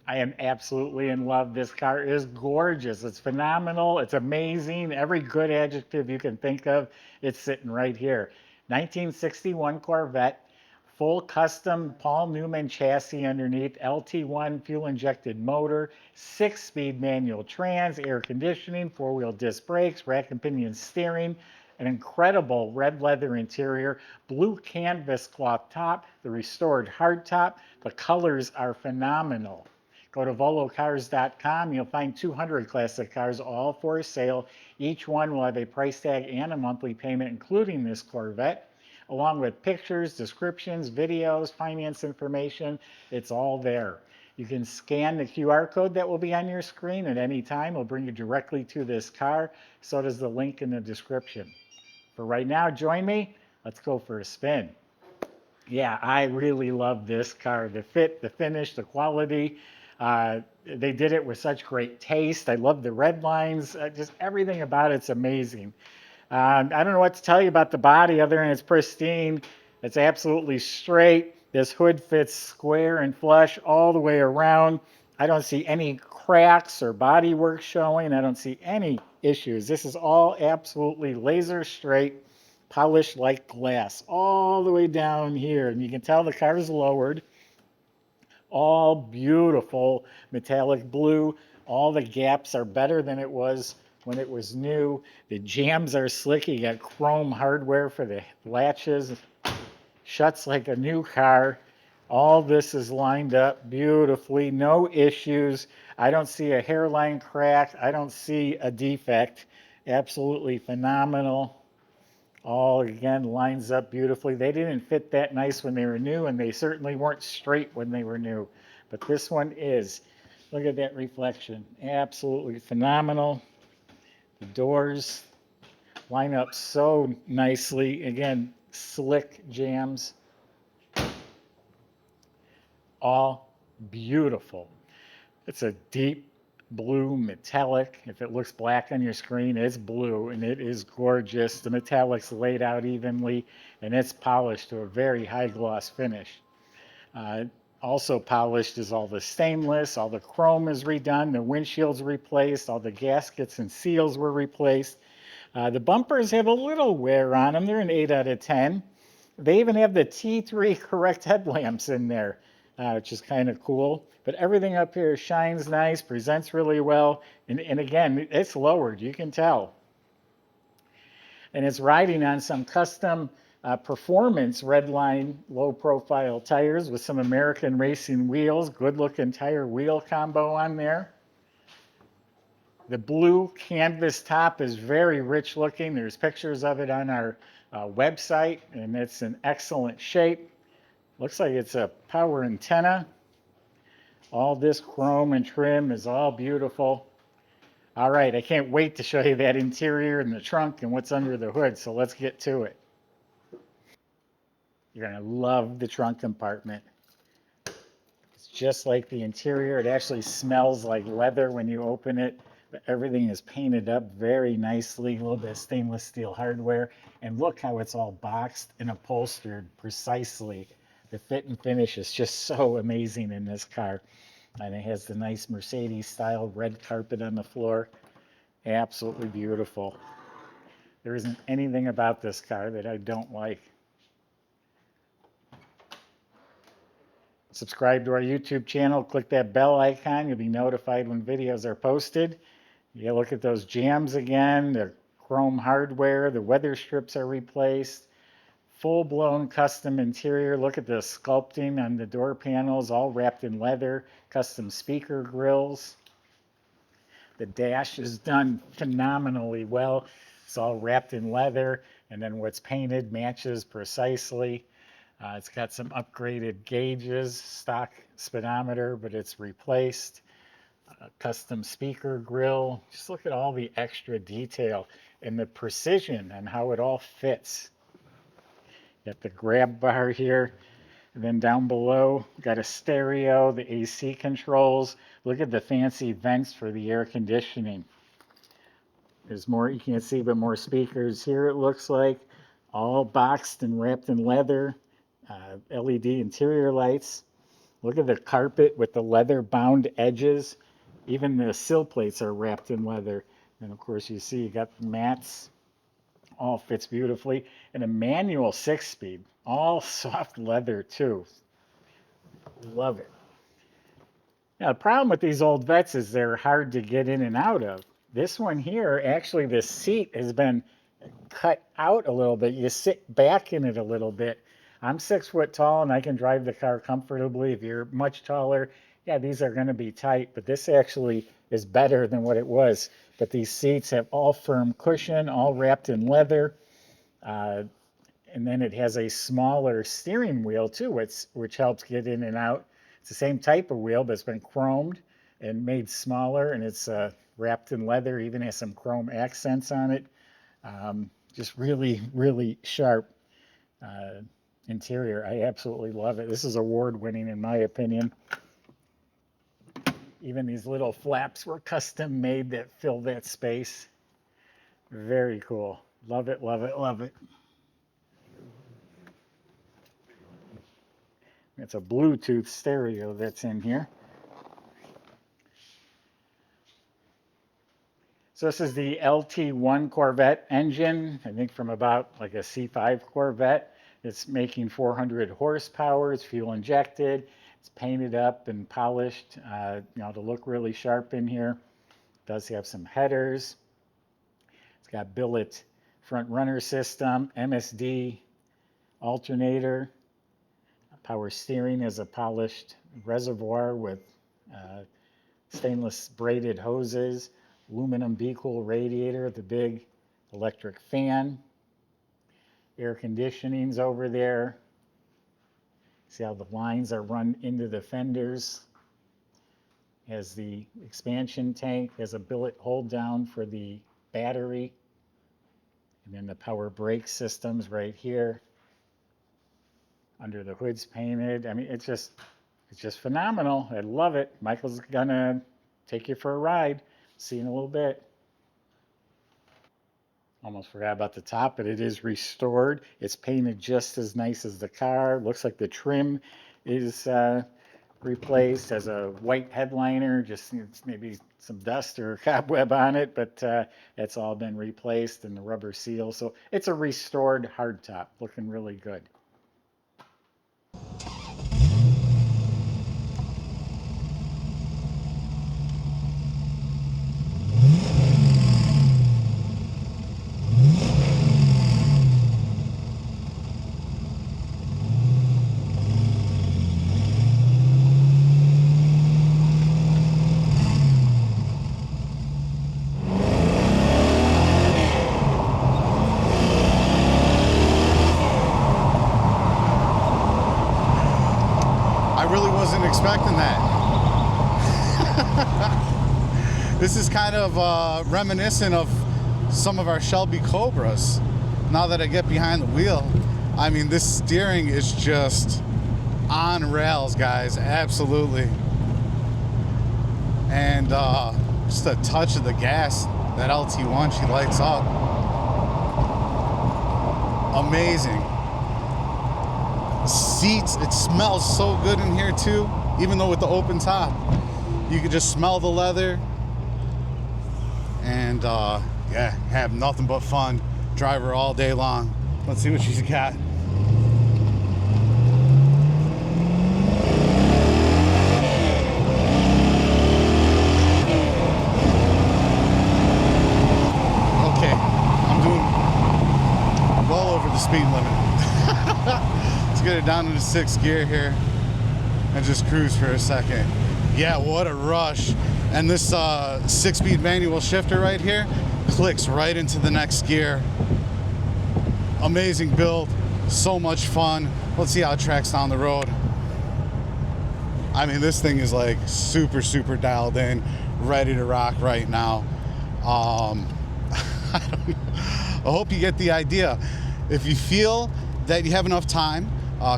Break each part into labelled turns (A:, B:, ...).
A: I am absolutely in love. This car is gorgeous. It's phenomenal. It's amazing. Every good adjective you can think of, it's sitting right here. 1961 Corvette, full custom Paul Newman chassis underneath, LT1 fuel injected motor, 6-speed manual trans, air conditioning, 4-wheel disc brakes, rack and pinion steering, an incredible red leather interior, blue canvas cloth top, the restored hardtop. The colors are phenomenal. Go to volocars.com. You'll find 200 classic cars, all for sale. Each one will have a price tag and a monthly payment, including this Corvette, along with pictures, descriptions, videos, finance information. It's all there. You can scan the QR code that will be on your screen at any time. It'll bring you directly to this car. So does the link in the description. For right now, join me. Let's go for a spin. Yeah, I really love this car. The fit, the finish, the quality. They did it with such great taste. I love the red lines. Just everything about it's amazing. I don't know what to tell you about the body other than it's pristine. It's absolutely straight. This hood fits square and flush all the way around. I don't see any cracks or bodywork showing. I don't see any issues. This is all absolutely laser straight, polished like glass all the way down here. And you can tell the car is lowered. All beautiful metallic blue. All the gaps are better than it was when it was new. The jambs are slick. You got chrome hardware for the latches. Shuts like a new car. All this is lined up beautifully. No issues. I don't see a hairline crack. I don't see a defect. Absolutely phenomenal. All again lines up beautifully. They didn't fit that nice when they were new, and they certainly weren't straight when they were new. But this one is. Look at that reflection. Absolutely phenomenal. The doors line up so nicely. Again, slick jams. All beautiful. It's a deep blue metallic. If it looks black on your screen, it's blue and it is gorgeous. The metallic's laid out evenly and it's polished to a very high gloss finish. Uh, Also polished is all the stainless, all the chrome is redone, the windshield's replaced, all the gaskets and seals were replaced. The bumpers have a little wear on them. They're an 8 out of 10. They even have the T3 correct headlamps in there, which is kind of cool. But everything up here shines nice, presents really well. And again, it's lowered, you can tell. And it's riding on some custom performance Redline low profile tires with some American racing wheels. Good looking tire wheel combo on there. The blue canvas top is very rich looking. There's pictures of it on our website, and it's in excellent shape. Looks like it's a power antenna. All this chrome and trim is all beautiful. All right, I can't wait to show you that interior and the trunk and what's under the hood, so let's get to it. You're going to love the trunk compartment. It's just like the interior. It actually smells like leather when you open it. But everything is painted up very nicely, a little bit of stainless steel hardware. And look how it's all boxed and upholstered precisely. The fit and finish is just so amazing in this car. And it has the nice Mercedes style red carpet on the floor. Absolutely beautiful. There isn't anything about this car that I don't like. Subscribe to our YouTube channel, click that bell icon. You'll be notified when videos are posted. You look at those jams again, the chrome hardware, the weather strips are replaced. Full-blown custom interior. Look at the sculpting on the door panels, all wrapped in leather. Custom speaker grills. The dash is done phenomenally well. It's all wrapped in leather, and then what's painted matches precisely. It's got some upgraded gauges, stock speedometer, but it's replaced. Custom speaker grill. Just look at all the extra detail and the precision and how it all fits. Got the grab bar here. And then down below, got a stereo, the AC controls. Look at the fancy vents for the air conditioning. There's more, you can't see, but more speakers here, it looks like. All boxed and wrapped in leather. LED interior lights. Look at the carpet with the leather bound edges. Even the sill plates are wrapped in leather. And of course, you see you got the mats, all fits beautifully. And a manual 6-speed, all soft leather too. Love it. Now, the problem with these old Vettes is they're hard to get in and out of. This one here, actually, the seat has been cut out a little bit. You sit back in it a little bit. I'm 6 foot tall and I can drive the car comfortably. If you're much taller, yeah, these are going to be tight, but this actually is better than what it was. But these seats have all firm cushion, all wrapped in leather. And then it has a smaller steering wheel too, which helps get in and out. It's the same type of wheel, but it's been chromed and made smaller, and it's wrapped in leather, even has some chrome accents on it. Just really, really sharp interior. I absolutely love it. This is award-winning in my opinion. Even these little flaps were custom made that fill that space. Very cool. Love it, love it, love it. It's a Bluetooth stereo that's in here. So this is the LT1 Corvette engine, I think from about like a C5 Corvette. It's making 400 horsepower. It's fuel injected. It's painted up and polished, to look really sharp in here. It does have some headers. It's got billet front runner system, MSD alternator. Power steering is a polished reservoir with stainless braided hoses, aluminum Be-Cool radiator, the big electric fan, air conditioning's over there. See how the lines are run into the fenders. Has the expansion tank, has a billet hold down for the battery, and then the power brake system's right here. Under the hood's painted. I mean, it's just phenomenal. I love it. Michael's gonna take you for a ride. See you in a little bit. Almost forgot about the top, but it is restored. It's painted just as nice as the car. Looks like the trim is replaced. Has a white headliner, just maybe some dust or cobweb on it, but it's all been replaced, and the rubber seal. So it's a restored hardtop, looking really good.
B: Expecting that. This is kind of reminiscent of some of our Shelby Cobras. Now that I get behind the wheel, I mean, this steering is just on rails, guys, absolutely. And just a touch of the gas, that LT1, she lights up. Amazing. Seats, it smells so good in here too, even though with the open top you can just smell the leather. And yeah, have nothing but fun. Drive her all day long. Let's see what she's got. Okay, I'm doing well over the speed limit. Let's get it down into 6th gear here and just cruise for a second. Yeah, what a rush. And this 6-speed manual shifter right here clicks right into the next gear. Amazing build, so much fun. Let's see how it tracks down the road. I mean, this thing is like super, super dialed in, ready to rock right now. I hope you get the idea. If you feel that you have enough time,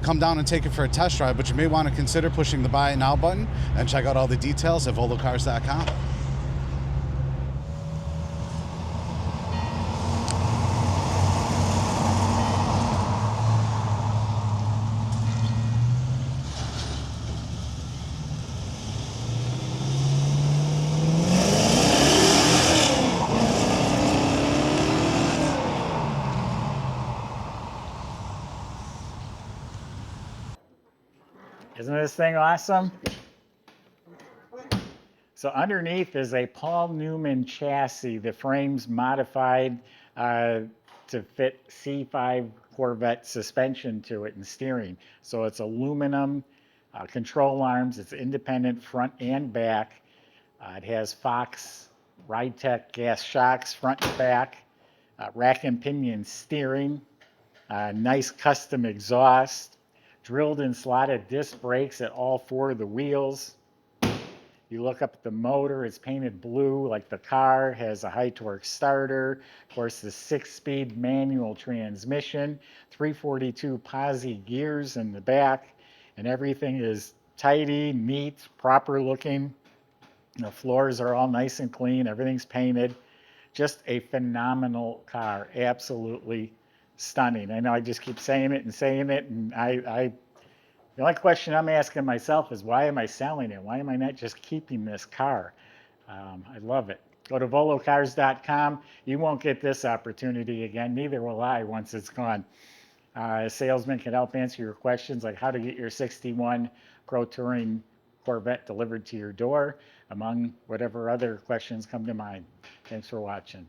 B: come down and take it for a test drive, but you may want to consider pushing the buy it now button and check out all the details at volocars.com.
A: Isn't this thing awesome? So underneath is a Paul Newman chassis. The frame's modified to fit C5 Corvette suspension to it and steering. So it's aluminum control arms. It's independent front and back. It has Fox Ride-Tech gas shocks front and back. Rack and pinion steering. Nice custom exhaust. Drilled and slotted disc brakes at all 4 of the wheels. You look up at the motor, it's painted blue like the car, has a high torque starter, of course the 6-speed manual transmission, 342 posi gears in the back, and everything is tidy, neat, proper looking. The floors are all nice and clean, everything's painted. Just a phenomenal car, absolutely stunning. I know I just keep saying it, and the only question I'm asking myself is, why am I selling it? Why am I not just keeping this car? I love it. Go to volocars.com. You won't get this opportunity again. Neither will I once it's gone. A salesman can help answer your questions like how to get your 61 Pro Touring Corvette delivered to your door, among whatever other questions come to mind. Thanks for watching.